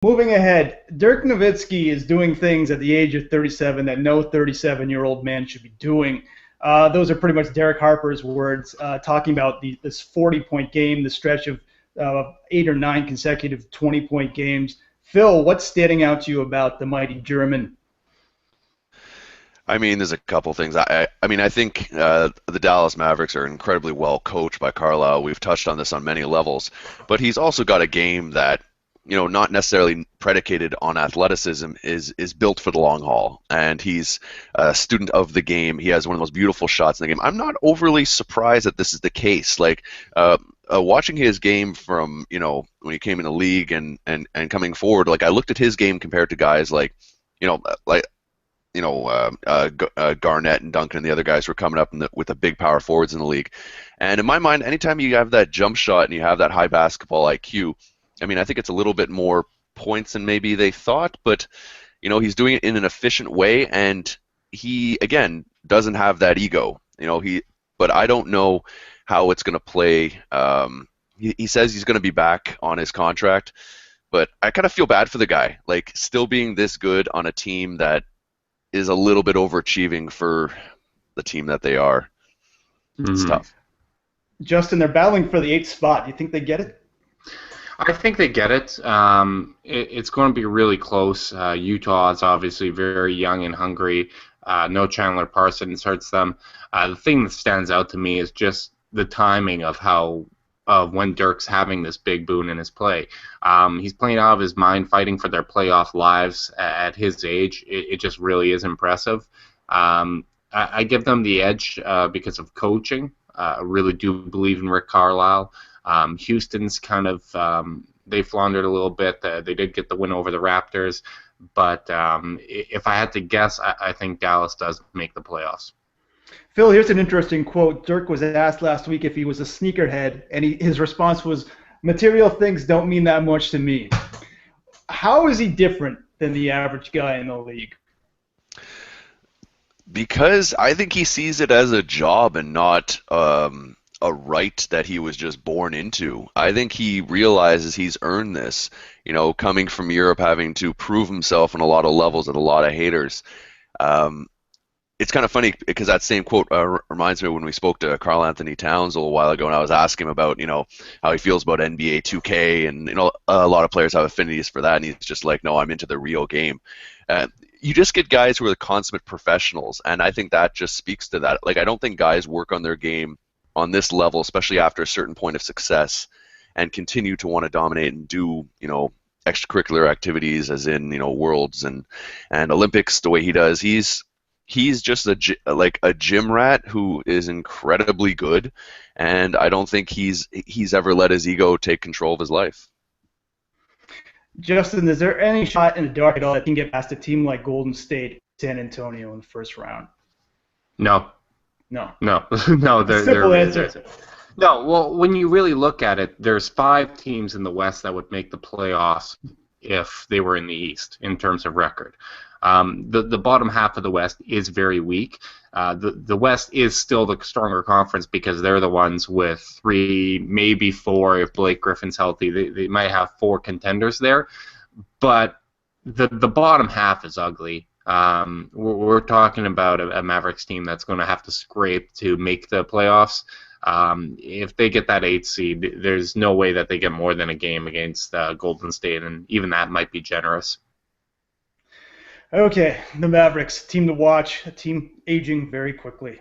Moving ahead, Dirk Nowitzki is doing things at the age of 37 that no 37-year-old man should be doing. Those are pretty much Derek Harper's words, talking about this 40-point game, the stretch of 8 or 9 consecutive 20-point games. Phil, what's standing out to you about the mighty German? I mean, there's a couple things. I think the Dallas Mavericks are incredibly well coached by Carlisle. We've touched on this on many levels, but he's also got a game that, not necessarily predicated on athleticism, is built for the long haul. And he's a student of the game. He has one of the most beautiful shots in the game. I'm not overly surprised that this is the case. Like, watching his game from, when he came in the league and coming forward, like I looked at his game compared to guys like, you know, like Garnett and Duncan and the other guys who are coming up with the big power forwards in the league. And in my mind, anytime you have that jump shot and you have that high basketball IQ, I think it's a little bit more points than maybe they thought, but he's doing it in an efficient way, and he again doesn't have that ego. But I don't know how it's going to play. He says he's going to be back on his contract, but I kind of feel bad for the guy, like still being this good on a team that is a little bit overachieving for the team that they are. It's tough. Justin, they're battling for the 8th spot. Do you think they get it? I think they get it. It's going to be really close. Utah is obviously very young and hungry. No Chandler Parsons hurts them. The thing that stands out to me is just the timing of when Dirk's having this big boon in his play. He's playing out of his mind, fighting for their playoff lives at his age. It just really is impressive. I give them the edge because of coaching. I really do believe in Rick Carlisle. Houston's kind of, they floundered a little bit. They did get the win over the Raptors. But if I had to guess, I think Dallas does make the playoffs. Phil, here's an interesting quote. Dirk was asked last week if he was a sneakerhead, and his response was, "Material things don't mean that much to me." How is he different than the average guy in the league? Because I think he sees it as a job and not a right that he was just born into. I think he realizes he's earned this, coming from Europe, having to prove himself on a lot of levels and a lot of haters. It's kind of funny because that same quote reminds me of when we spoke to Karl Anthony Towns a little while ago, and I was asking him about, how he feels about NBA 2K, and a lot of players have affinities for that, and he's just like, no, I'm into the real game. You just get guys who are the consummate professionals, and I think that just speaks to that. Like, I don't think guys work on their game on this level, especially after a certain point of success, and continue to want to dominate and do, extracurricular activities, as in, worlds and Olympics, the way he does. He's just a gym rat who is incredibly good, and I don't think he's ever let his ego take control of his life. Justin, is there any shot in the dark at all that can get past a team like Golden State, San Antonio in the first round? No. No. No. Simple answer. No, well, when you really look at it, there's 5 teams in the West that would make the playoffs if they were in the East in terms of record. The bottom half of the West is very weak. The West is still the stronger conference because they're the ones with 3, maybe 4 if Blake Griffin's healthy. They might have 4 contenders there, but the bottom half is ugly. We're talking about a Mavericks team that's going to have to scrape to make the playoffs. If they get that 8th seed, there's no way that they get more than a game against Golden State, and even that might be generous. Okay, the Mavericks, team to watch, a team aging very quickly.